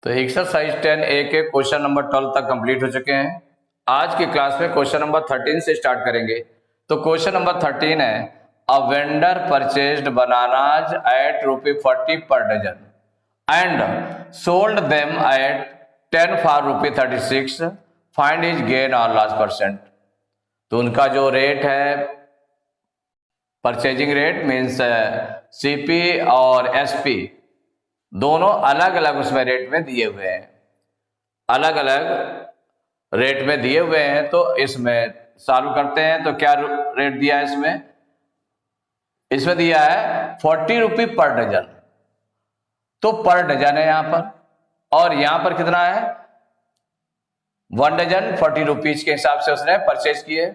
तो exercise 10A के question number 12 तक कंप्लीट हो चुके हैं। आज की क्लास में क्वेश्चन नंबर 13 से स्टार्ट करेंगे। तो क्वेश्चन नंबर 13 है, a vendor purchased bananas at ₹40 per dozen and sold them at 10 for ₹36, find his gain और लॉस परसेंट। तो उनका जो रेट है, परचेजिंग रेट मीन्स सीपी और एसपी दोनों अलग अलग उसमें रेट में दिए हुए हैं, अलग अलग रेट में दिए हुए हैं। तो इसमें सॉल्व करते हैं। तो क्या रेट दिया है इसमें? इसमें दिया है 40 रुपये पर डजन। तो पर डजन है यहां पर, और यहां पर कितना है? 1 डजन 40 रुपीज के हिसाब से उसने परचेज किए।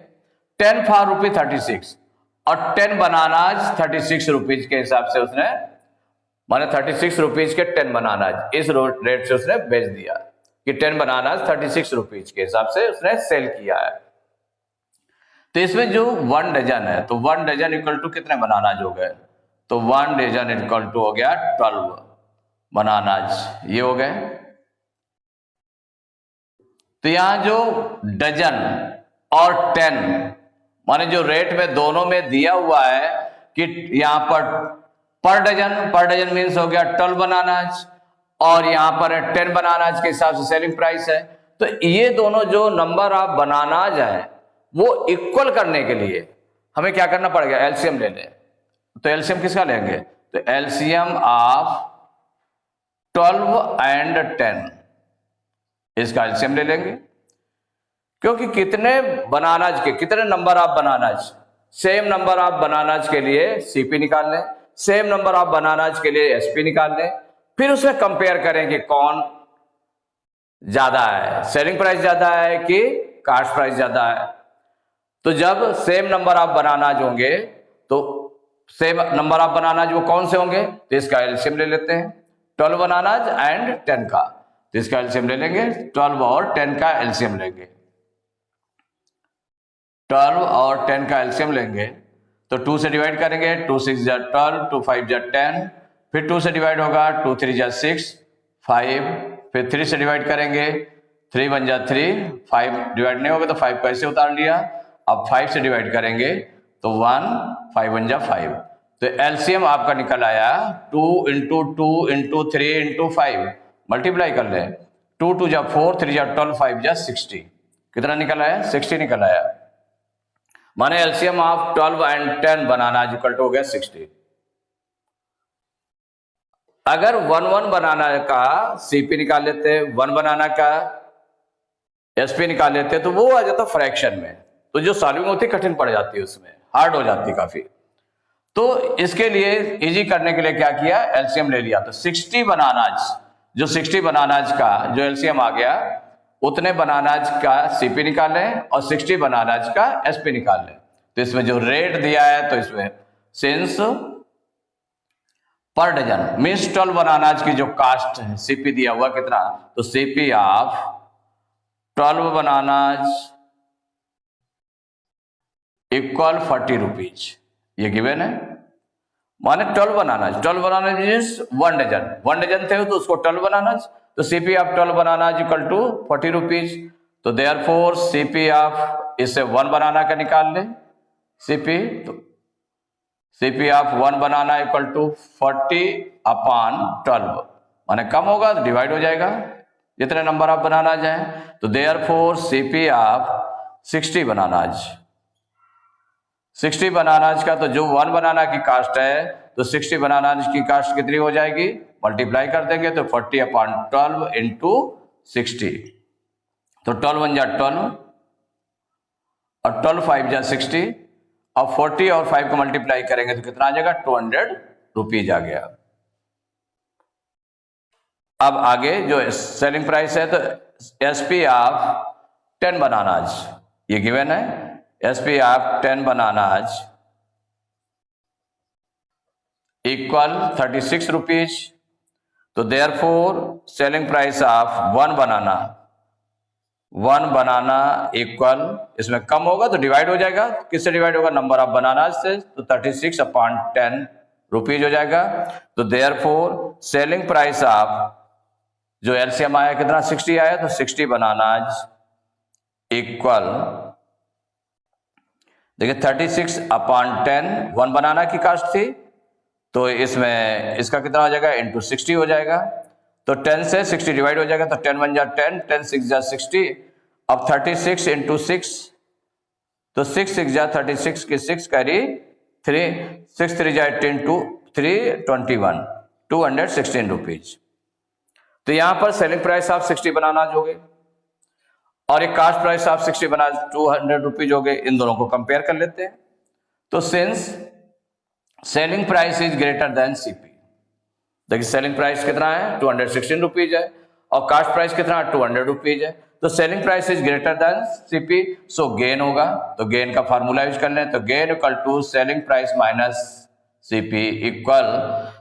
10 फॉर ₹36 और 10 बनानाज 36 रुपीज के हिसाब से उसने, माने 36 रुपीज के 10 बनानाज, इस रेट से उसने बेच दिया कि 10 बनानाज 36 रुपीज के हिसाब से उसने सेल किया है। तो इसमें जो 1 डजन है, तो 1 डजन इक्वल टू कितने बनानाज हो गए? तो 1 डजन इक्वल टू हो गया 12 बनानाज, ये हो गए। तो यहां जो डजन और 10 माने जो रेट में दोनों में दिया हुआ है कि यहां पर डजन मीन्स हो गया 12 बनानाज, और यहां पर 10 बनानाज के हिसाब से सेलिंग प्राइस है। तो ये दोनों जो नंबर ऑफ बनानाज है वो इक्वल करने के लिए हमें क्या करना पड़ेगा? एलसीएम ले लें। तो एलसीएम किसका लेंगे? तो एलसीएम ऑफ 12 एंड 10, इसका एलसीएम ले लेंगे। क्योंकि कितने बनानाज के कितने number of bananas, same number of bananas के लिए सीपी निकाल लें, सेम नंबर ऑफ बनानाज के लिए एसपी निकाल लें, फिर उसमें कंपेयर करें कि कौन ज्यादा है, सेलिंग प्राइस ज्यादा है कि कास्ट प्राइस ज्यादा है। तो जब सेम नंबर ऑफ बनानाज होंगे तो सेम नंबर ऑफ बनानाज वो कौन से होंगे? तो इसका एलसीएम ले लेते हैं, 12 बनानाज एंड 10 का। तो इसका एलसीएम ले लेंगे, 12 और 10 का एलसीएम लेंगे। 12 और 10 का एलसीएम लेंगे तो 2 से डिवाइड करेंगे, 2 6 जा 12, 2 5 जा 10, फिर 2 से डिवाइड होगा, 2 3 जा 6 5, फिर 3 से डिवाइड करेंगे, 3 1 जा 3, 5 डिवाइड नहीं होगा तो 5 को ऐसे उतार लिया। अब 5 से डिवाइड करेंगे तो 1, 5 1 जा 5। तो एलसीएम आपका निकल आया 2 इंटू 2 इंटू 3 इंटू 5, मल्टीप्लाई कर ले, 2 2 जा 4, 3 जा 12, 5 जा 60। कितना निकल आया? 60 निकल आया। माने LCM of 12 and 10 bananas equal to हो गया 60। अगर 1 बनाना का सीपी निकाल लेते, 1 बनाना का एसपी निकाल लेते तो वो आ जाता फ्रैक्शन में, तो जो सॉल्विंग होती कठिन पड़ जाती है, उसमें हार्ड हो जाती काफी। तो इसके लिए इजी करने के लिए क्या किया? एलसीएम ले लिया। तो 60 बनानाज, जो 60 बनानाज का जो एलसीएम आ गया उतने बनानाज का सीपी निकाल लें और 60 बनानाज का एसपी निकाल लें। तो इसमें जो रेट दिया है तो इसमें सिंस पर डजन मीन्स 12 बनानाज की जो कास्ट है, सीपी दिया हुआ कितना? तो CP of 12 bananas equal 40 rupees, ये गिवन है। माने 12 बनानाज मीन्स 1 डजन, 1 डजन थे तो उसको 12 बनानाज, तो CP of 12 bananas equal to 40 rupees. तो देयरफॉर सीपी ऑफ, इससे 1 बनाना का निकाल ले सीपी, तो CP of 1 banana equal to 40/12, माने कम होगा तो डिवाइड हो जाएगा जितने नंबर ऑफ बनानाज हैं। तो therefore CP of 60 bananas, 60 bananas का, तो जो 1 बनाना की कास्ट है तो 60 बनानाज की कास्ट कितनी हो जाएगी? मल्टीप्लाई कर देंगे तो 40/12 इंटू 60। तो 12 1 जा 12 और 12 5 जा 60, और 40 और 5 को मल्टीप्लाई करेंगे तो कितना आ जाएगा? 200 रुपीज आ गया। अब आगे जो सेलिंग प्राइस है तो एसपी ऑफ 10 बनानाज, ये गिवन है, SP of 10 bananas equal 36 rupees. तो therefore selling price of 1 banana equal, इसमें कम होगा तो डिवाइड हो जाएगा, किससे डिवाइड होगा? नंबर ऑफ बनानाज से, तो 36/10 रुपीज हो जाएगा। तो देयरफॉर सेलिंग प्राइस ऑफ जो एलसीएम आया कितना 60 आया, तो 60 बनाना इक्वल, देखिए 36 अपॉन 10, 1 बनाना की कास्ट थी, तो इसमें इसका कितना हो जाएगा इंटू 60 हो जाएगा, तो 10 से 60 डिवाइड हो जाएगा, तो 10 1 जा 10, 10 6 जा 60, अब 36 इंटू 6, तो 6 6 जा 36 की 6 कैरी 3, 6 3 जा 10 2 321, 216 रुपीज। तो यहां पर सेलिंग प्राइस आप 60 बनाना जोगे और एक कास्ट प्राइस आप 60 बना 200 रुपीज हो गए। इन दोनों को कंपेयर कर लेते हैं। तो since selling price is greater than CP, देखिए सेलिंग प्राइस कितना है 216 रुपीज है और कास्ट प्राइस कितना 200 रुपीज है, तो selling price is greater than CP, so gain होगा। तो गेन का फार्मूला यूज कर लें, तो gain equal to selling price minus CP equal,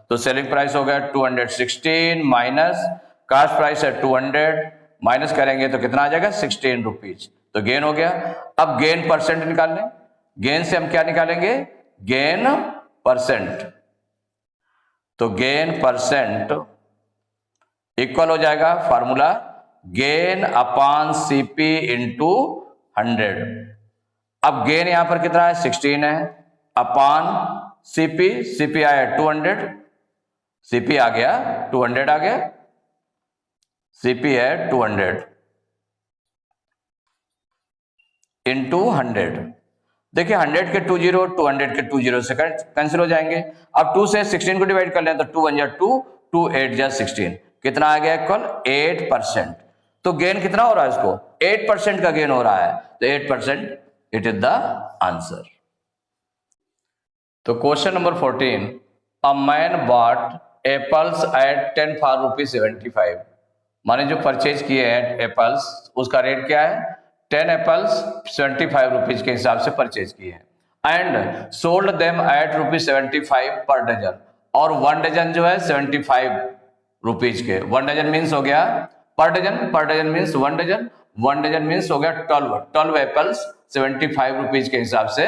तो सेलिंग प्राइस हो गया 216 माइनस कास्ट प्राइस है 200, माइनस करेंगे तो कितना आ जाएगा 16 रुपीज, तो गेन हो गया। अब गेन परसेंट निकाल लें, गेन से हम क्या निकालेंगे, गेन परसेंट, तो गेन परसेंट इक्वल हो जाएगा formula gain upon CP into 100। अब गेन यहां पर कितना है 16 है, अपॉन सीपी, सीपी आया 200, सीपी आ गया 200 आ गया, सीपी है 200 इंटू 100। देखिए 100 के 20, 200 के 20 से कैंसिल हो जाएंगे। अब 2 से 16 को डिवाइड कर लें, तो 2 1 जा 2, 2 8 जा 16, कितना आ गया इक्वल 8%। तो गेन कितना हो रहा है इसको 8% का गेन हो रहा है, तो 8% इट इज द आंसर। तो question number 14, a man bought apples at 10 for ₹75, माने जो परचेज किए हैं एप्पल्स उसका रेट क्या है 10 एप्पल्स 75 रुपीज के हिसाब से परचेज किए हैं, एंड सोल्ड देम एट ₹75 पर डजन, और 1 डजन जो है 75 रुपीज के, 1 डजन मीन्स हो गया per dozen, per dozen means 1 dozen, 1 dozen means हो गया 12 एप्पल्स 75 रुपीज के हिसाब से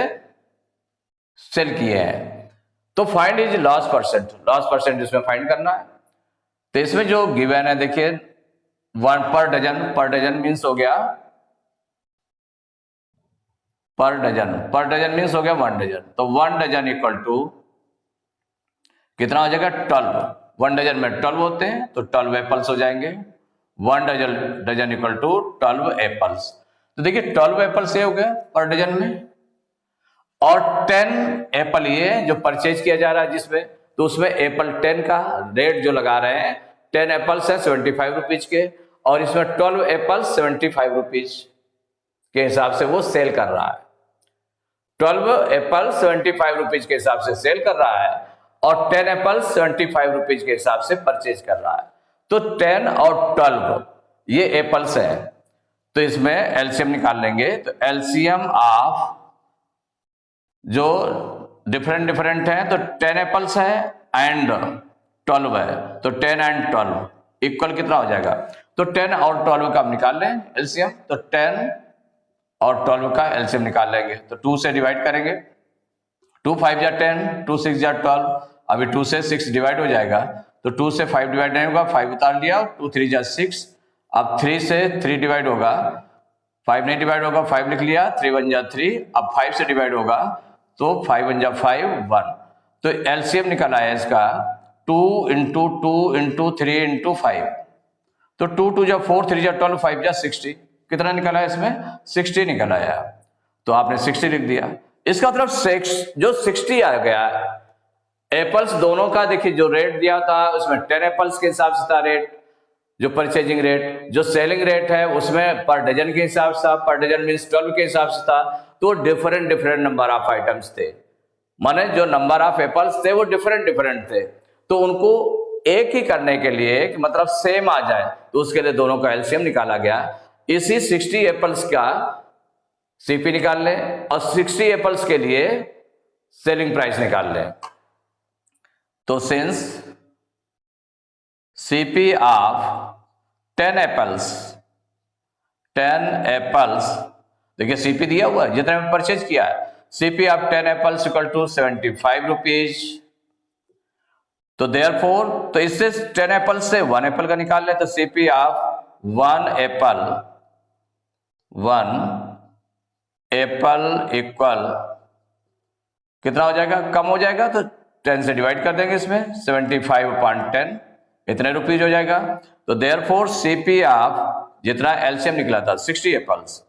सेल किए हैं। तो find is loss percent, loss percent इसमें फाइंड करना है। तो इसमें जो गिवन है देखिए 1 पर डजन मीन्स हो गया पर डजन मीन्स हो गया 1 डजन, तो 1 डजन इक्वल टू कितना हो जाएगा 12, 1 डजन में 12 होते हैं तो 12 एप्पल्स हो जाएंगे, 1 डजन इक्वल टू 12 एप्पल्स। तो देखिए 12 एप्पल्स ये हो गया पर डजन में, और 10 एप्पल ये जो परचेज किया जा रहा है जिसमें, तो उसमें एप्पल 10 का रेट जो लगा रहे हैं 10 एप्पल्स है 75 रुपीज के, और इसमें 12 एप्पल्स 75 रुपीज के हिसाब से वो सेल कर रहा है, 12 एप्पल 75 रुपीज के हिसाब से सेल कर रहा है और 10 एप्पल 75 रुपीज के हिसाब से परचेज कर रहा है। तो 10 और 12 ये एप्पल्स है, तो इसमें एलसीएम निकाल लेंगे। तो एलसीएम ऑफ जो डिफरेंट है, तो 10 एप्पल्स है एंड 12 है, तो 10 एंड 12 इक्वल कितना हो जाएगा, तो 10 और 12 का हम निकाल लें एलसीएम, तो 10 और 12 का एलसीएम निकाल लेंगे, तो 2 से डिवाइड करेंगे, 2 5 जा 10, 2 6 जा 12, अभी 2 से 6 डिवाइड हो जाएगा, तो 2 से 5 डिवाइड नहीं होगा, 5 उतार लिया, 2 3 जा 6, अब 3 से 3 डिवाइड होगा, 5 नहीं डिवाइड होगा, 5 लिख लिया, 3 1 जा 3, अब 5 से डिवाइड होगा तो 5 1 जा 5 1, तो एलसीएम निकला है इसका 2 इंटू 2 इंटू 3 इंटू 5, तो 2 2 जा 4, 3 जा 12, 5 जा 60, कितना निकला है इसमें 60 निकला है, तो आपने 60 लिख दिया। इसका मतलब जो 60 आ गया एप्पल्स दोनों का, देखिए जो रेट दिया था उसमें 10 एप्पल्स के हिसाब से था रेट, जो परचेजिंग रेट, जो सेलिंग रेट है उसमें पर डजन के हिसाब से था, पर डजन मीन्स 12 के हिसाब से था, तो डिफरेंट नंबर ऑफ आइटम्स थे, माने जो नंबर ऑफ एप्पल्स थे वो डिफरेंट थे, तो उनको एक ही करने के लिए कि मतलब सेम आ जाए, तो उसके लिए दोनों का एलसीएम निकाला गया। इसी 60 एप्पल्स का सीपी निकाल लें और 60 एप्पल्स के लिए सेलिंग प्राइस निकाल लें। तो सिंस सीपी ऑफ 10 एप्पल्स, देखिए सीपी दिया हुआ है जितना में परचेज किया है, CP of 10 apples equal to 75 rupees, तो देयरफॉर, तो इससे 10 एप्पल से 1 एप्पल का निकाल ले, तो सीपी ऑफ 1 एप्पल इक्वल कितना हो जाएगा, कम हो जाएगा तो 10 से डिवाइड कर देंगे, इसमें 75/10 इतने रुपीज हो जाएगा। तो देयरफॉर सीपी ऑफ जितना एलसीएम निकला था 60 एप्पल्स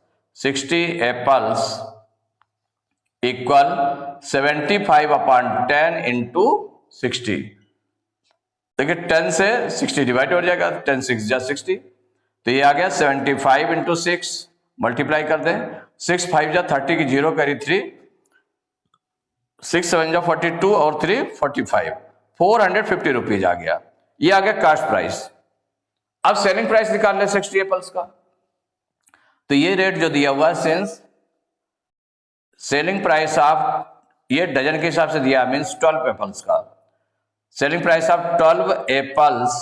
इक्वल 75/10 इंटू 60। देखिए 10 से 60 डिवाइड हो जाएगा, 10 6 जा 60, तो ये आ गया 75 इंटू 6, मल्टीप्लाई कर दें, 6 5 जा 30 की 0 करी 3, 6 7 जा 42 और 3 45, 450 रुपीज आ गया। ये आ गया कास्ट प्राइस। अब सेलिंग प्राइस निकाल ले 60 एप्पल्स का, तो ये रेट जो दिया हुआ है, सिंस सेलिंग प्राइस ऑफ, ये डजन के हिसाब से दिया, मीन्स 12 एप्पल्स का, selling price of 12 apples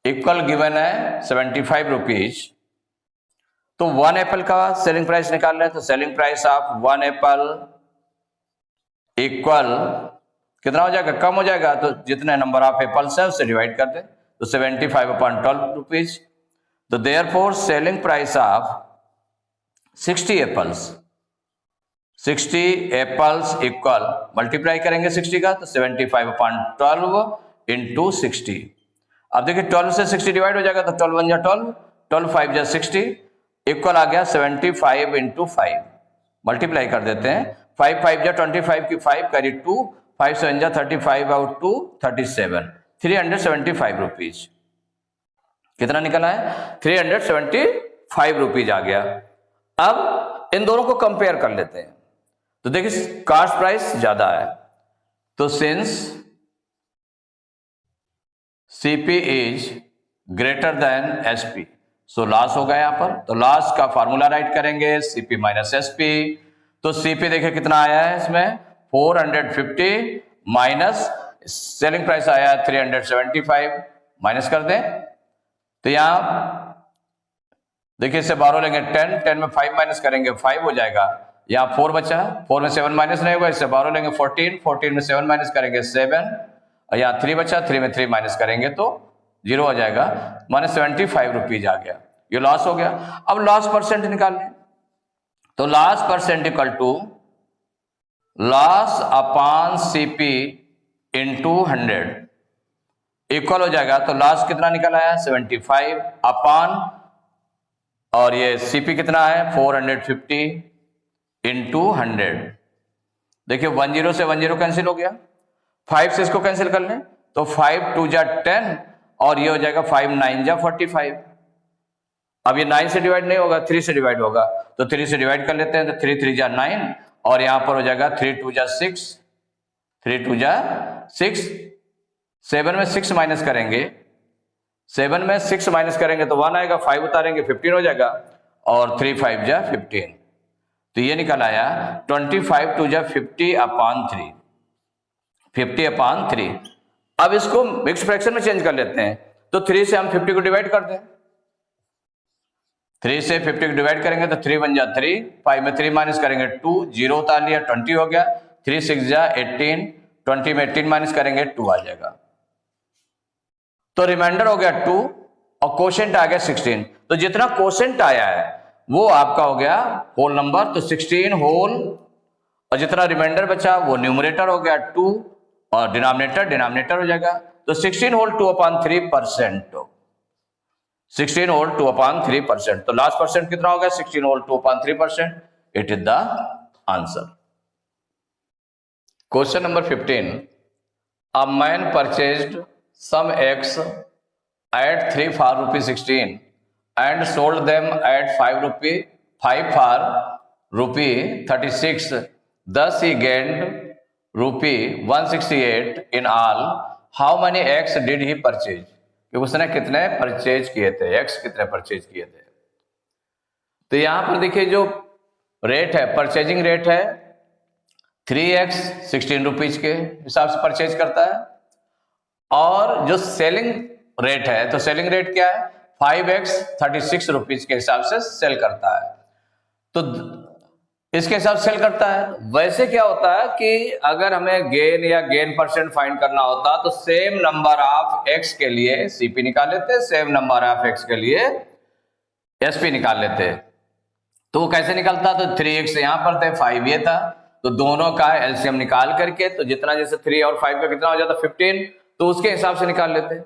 equal given है 75 रुपीज। तो 1 एप्पल का सेलिंग प्राइस निकाल रहे हैं, तो selling price of 1 Apple equal कितना हो जाएगा, कम हो जाएगा, तो जितने नंबर ऑफ एप्पल्स है उससे डिवाइड कर दें, तो 75/12 रुपीज। तो therefore selling price of 60 apples equal, multiply करेंगे 60 का, तो 75/12 इंटू 60। अब देखिए 12 से 60 डिवाइड हो जाएगा, तो 12 1 जा 12, 12 5 जा 60 इक्वल आ गया 75 इंटू 5, मल्टीप्लाई कर देते हैं, 5 5 जा 25 की 5 करी 2, 5 7 जा 35 आउट 2 37, 375 रुपीज कितना निकला है, 375 रुपीज आ गया। अब इन दोनों को कंपेयर कर लेते हैं, तो देखिए कास्ट प्राइस ज्यादा है, तो since CP is greater then SP, so loss होगा यहां पर, तो लॉस का फार्मूला राइट करेंगे सीपी माइनस एसपी। तो सीपी देखिए कितना आया है इसमें 450 माइनस सेलिंग प्राइस आया है 375, माइनस कर दें, तो यहां देखिए इससे 12 लेंगे 10, 10 में 5 माइनस करेंगे 5 हो जाएगा, यहाँ 4 बचा, 4 में 7 माइनस नहीं होगा, इससे 12 लेंगे 14, 14 में 7 माइनस करेंगे 7, और यहाँ 3 बचा, 3 में 3 माइनस करेंगे तो 0 हो जाएगा, माने 75 रुपीज आ गया, ये लॉस हो गया। अब लॉस परसेंट निकाल लें, तो loss percent equal to loss upon CP into 100 equal हो जाएगा, तो लॉस कितना निकल आया 75 अपॉन, और ये सीपी कितना है 450 इंटू 100। देखिए 10 से 10 कैंसिल हो गया, 5 से इसको कैंसिल कर लें, तो 5 2 जा 10 और ये हो जाएगा 5 9 जा 45। अब ये 9 से डिवाइड नहीं होगा, 3 से डिवाइड होगा, तो 3 से डिवाइड कर लेते हैं, तो 3 3 जा 9 और यहां पर हो जाएगा 3 2 जा 6, 3 2 जा 6, 7 में 6 माइनस करेंगे, 7 में 6 माइनस करेंगे तो 1 आएगा, 5 उतारेंगे 15 हो जाएगा, और 3 5 जा 15, तो ये निकल आया 25 2 जा 50/3, 50/3। अब इसको मिक्स फ्रैक्शन में चेंज कर लेते हैं, तो 3 से हम 50 को डिवाइड कर दें, 3 से 50 को डिवाइड करेंगे तो 3 1 जा 3, 5 में 3 माइनस करेंगे 2, 0 उतार लिया 20 हो गया, 3 6 जा 18, 20 में 18 माइनस करेंगे 2 आ जाएगा, तो रिमाइंडर हो गया 2 और कोशेंट आ गया 16। तो जितना कोशेंट आया है वो आपका हो गया होल नंबर, तो 16 होल, और जितना रिमाइंडर बचा वो न्यूमरेटर हो गया 2 और डिनोमिनेटर हो जाएगा, तो 16 होल 2/3%, 16 होल 2/3%। तो लास्ट परसेंट कितना हो गया 16 whole 2/3%, it is the answer. Question number 15, a man purchased some eggs at 3 for ₹16 and sold them at 5 for ₹36. Thus he gained ₹168 in all. How many eggs did he purchase? कि उसने कितने purchase किए थे, eggs कितने purchase किए थे। तो यहां पर देखिए जो रेट है, परचेजिंग रेट है 3x 16 रुपीज के हिसाब से परचेज करता है, और जो सेलिंग रेट है, तो सेलिंग रेट क्या है 5x 36 रुपीज के हिसाब से सेल करता है। तो इसके हिसाब से सेल करता है। वैसे क्या होता है कि अगर हमें गेन या गेन परसेंट फाइंड करना होता तो सेम नंबर ऑफ एक्स के लिए सीपी निकाल लेते, सेम नंबर ऑफ एक्स के लिए एसपी निकाल लेते। तो वो कैसे निकलता, तो 3x यहां पर थे, 5 ये था, तो दोनों का एलसीएम निकाल करके तो जितना, जैसे 3 और 5 का कितना हो जाता 15, तो उसके हिसाब से निकाल लेते।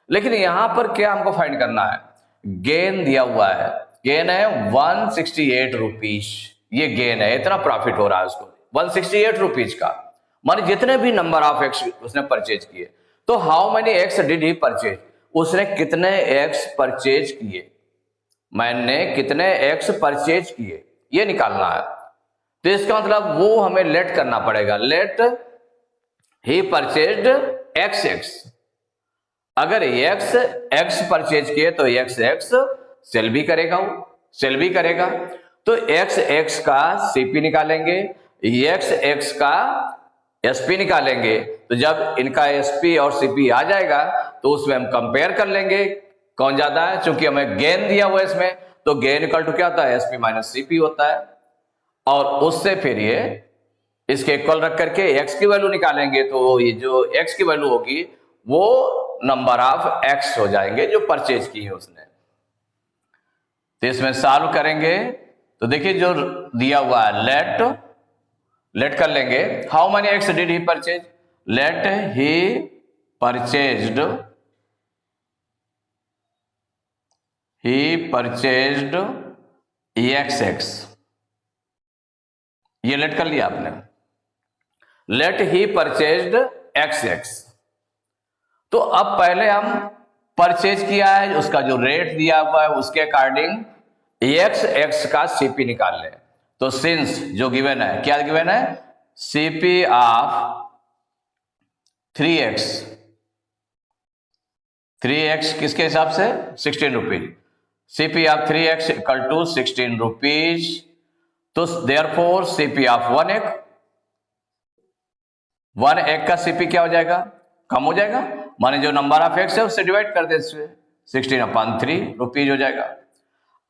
लेकिन यहां पर क्या हमको फाइंड करना है, गेन दिया हुआ है, गेन है 168 रुपीज, ये गेन है, इतना प्रॉफिट हो रहा है उसको 168 रुपीज का, माने जितने भी नंबर ऑफ एक्स उसने परचेज किए। तो how many eggs did he purchase, उसने कितने एक्स परचेज किए, मैंने कितने एक्स परचेज किए, ये निकालना है। तो इसका मतलब वो हमें लेट करना पड़ेगा, late he purchased x x. अगर एक्स एक्स परचेज किए तो एक्स एक्स सेल भी करेगा, वो सेल भी करेगा। तो एक्स एक्स का सीपी निकालेंगे, एक्स एक्स का एसपी निकालेंगे। तो जब इनका एसपी और सीपी आ जाएगा तो उसमें हम कंपेयर कर लेंगे कौन ज्यादा है, क्योंकि हमें गेन दिया हुआ है इसमें, तो गेन इक्वल टू क्या होता है, एसपी माइनस सीपी होता है। और उससे फिर ये इसके इक्वल रख करके एक्स की वैल्यू निकालेंगे, तो ये जो एक्स की वैल्यू होगी वो नंबर ऑफ एक्स हो जाएंगे जो परचेज की है उसने। तो इसमें सॉल्व करेंगे तो देखिए जो दिया हुआ है, लेट कर लेंगे, how many eggs did he purchase, let he purchased x eggs, ये लेट कर लिया आपने, let he purchased x eggs. तो अब पहले हम परचेज किया है, उसका जो रेट दिया हुआ है उसके अकॉर्डिंग एक्स एक्स का सीपी निकाल लें। तो सिंस जो गिवन है, क्या गिवन है, सीपी ऑफ 3x, 3x किसके हिसाब से 16 rupees, CP of 3x equal to 16 rupees. तो देयरफॉर सीपी ऑफ 1 एक का सीपी क्या हो जाएगा, कम हो जाएगा, माने जो नंबर ऑफ एक्स है उससे डिवाइड कर दे, 16/3 रुपीज हो जाएगा।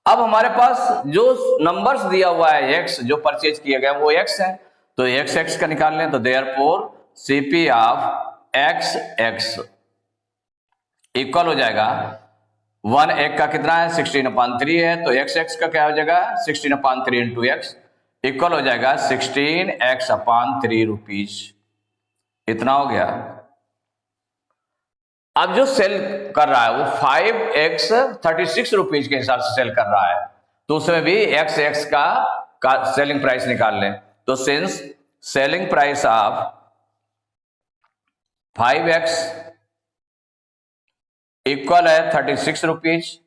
अब हमारे पास जो नंबर्स दिया हुआ है एक्स जो परचेज किया गया वो एक्स है, तो एक्स एक्स का निकाल लें। तो therefore CP of x eggs equal हो जाएगा 1 एक का कितना है 16/3 है, तो एक्स एक्स का क्या हो जाएगा 16/3 इंटू एक्स इक्वल हो जाएगा 16x/3 रुपीज, इतना हो गया। अब जो सेल कर रहा है वो 5x 36 रुपीज के हिसाब से सेल कर रहा है, तो उसमें भी एक्स एक्स का सेलिंग प्राइस निकाल लें। तो since selling price of 5x equal है 36 रुपीज,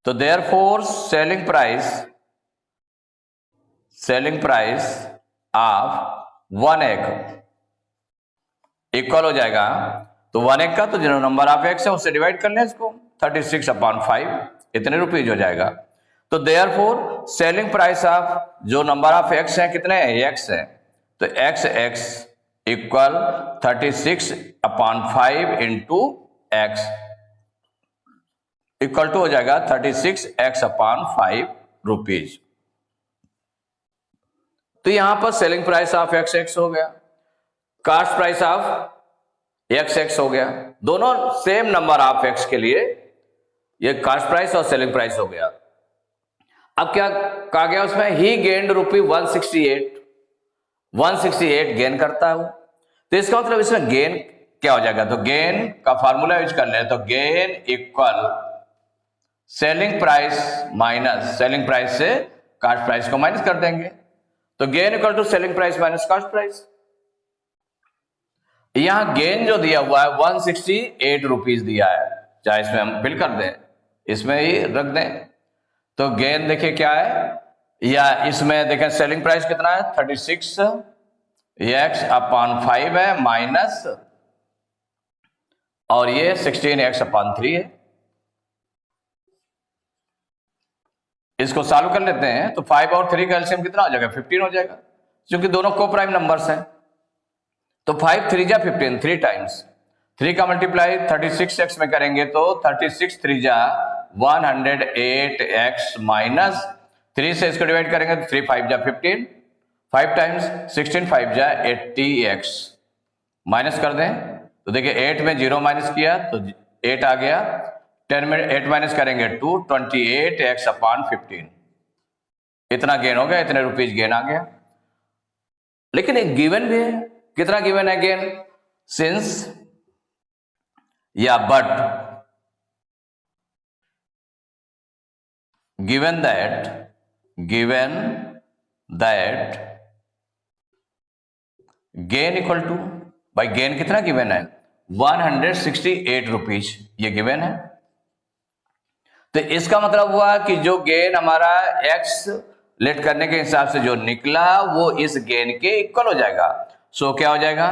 तो देयरफॉर सेलिंग प्राइस ऑफ 1 एक इक्वल हो जाएगा, तो 1 एक का तो जो नंबर ऑफ एक्स है उससे डिवाइड कर लें इसको, 36/5 इतने रुपीज हो जाएगा। तो देयरफॉर सेलिंग प्राइस ऑफ जो नंबर ऑफ एक्स है कितने हैं, एक्स है, तो x eggs equal 36/5 into x equal to हो जाएगा 36x/5 रुपीज। तो यहां पर selling price of x eggs हो गया, cost price of x eggs हो गया, दोनों सेम नंबर ऑफ एक्स के लिए ये कास्ट प्राइस और सेलिंग प्राइस हो गया। अब क्या कहा गया उसमें, ही गेन्ड रुपी 168 गेन करता है वो, तो इसका मतलब इसमें गेन क्या हो जाएगा, तो गेन का फार्मूला यूज कर ले, तो gain equal selling price minus, selling price से कास्ट प्राइस को माइनस कर देंगे, तो gain equal to selling price minus cost price. यहां गेन जो दिया हुआ है 168 रुपीज दिया है, चाहे इसमें हम फिल कर दें, इसमें ही रख दें, तो गेन देखिए क्या है, या इसमें देखें सेलिंग प्राइस कितना है 36x/5 है माइनस, और ये 16x/3 है। इसको सॉल्व कर लेते हैं, तो 5 और 3 का एलसीएम कितना हो जाएगा 15 हो जाएगा, क्योंकि दोनों को प्राइम नंबर्स हैं। तो 5 3 जा 15, 3 टाइम्स 3 का मल्टीप्लाई 36x में करेंगे तो 36 3 जा 108x माइनस 3 से इसको डिवाइड करेंगे तो 3 5 जा 15, 5 टाइम्स 16 5 जा 80x। माइनस कर दें तो देखिए 8 में 0 माइनस किया तो 8 आ गया, 10 में 8 माइनस करेंगे 2, 28x अपॉन 15। इतना गेन हो गया, इतने रुपीज गेन आ गया। लेकिन एक गिवन भी है, कितना गिवन है गेन? सिंस या but given that gain equal to, भाई गेन कितना गिवन है? 168 रुपीज, ये गिवन है। तो इसका मतलब हुआ कि जो गेन हमारा एक्स लेट करने के हिसाब से जो निकला वो इस गेन के इक्वल हो जाएगा। सो क्या हो जाएगा?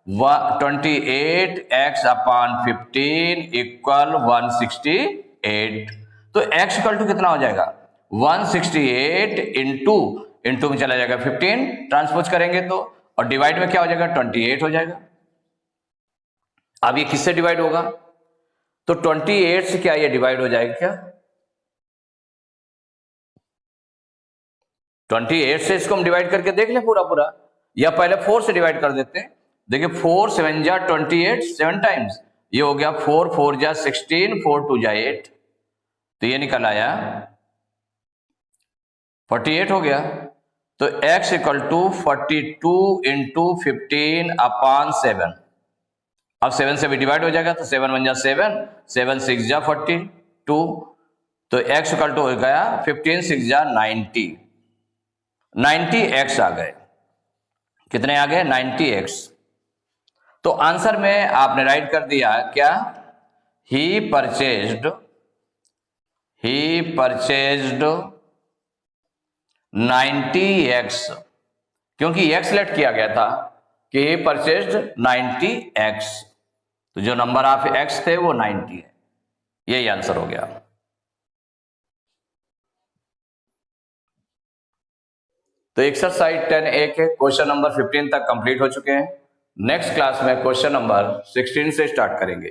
28x upon 15 equal 168। तो x इक्वल टू कितना हो जाएगा? 168 इंटू में चला जाएगा 15, ट्रांसपोज करेंगे तो, और डिवाइड में क्या हो जाएगा? 28 हो जाएगा। अब ये किससे डिवाइड होगा? तो 28 से क्या ये डिवाइड हो जाएगा क्या? 28 से इसको हम डिवाइड करके देख लें पूरा, या पहले 4 से डिवाइड कर देते हैं। देखिए 4 7 जा 28, 7 टाइम्स, ये हो गया 4 4 जा 16, 4 2 जा 8, तो ये निकल आया 48 हो गया। तो x equal to 42 into 15 upon 7। अब 7 से भी डिवाइड हो जाएगा तो 7 1 जा 7, 7 6 जा 42, तो x इक्वल टू हो गया 15 6 जा 90x आ गए। कितने आ गए? 90x। तो आंसर में आपने राइट कर दिया क्या? ही परचेज्ड 90x, क्योंकि x लेट किया गया था कि ही परचेज्ड 90x, तो जो नंबर ऑफ x थे वो 90 है। यही आंसर हो गया। तो एक्सरसाइज 10A के क्वेश्चन नंबर 15 तक कंप्लीट हो चुके हैं। नेक्स्ट क्लास में क्वेश्चन नंबर 16 से स्टार्ट करेंगे।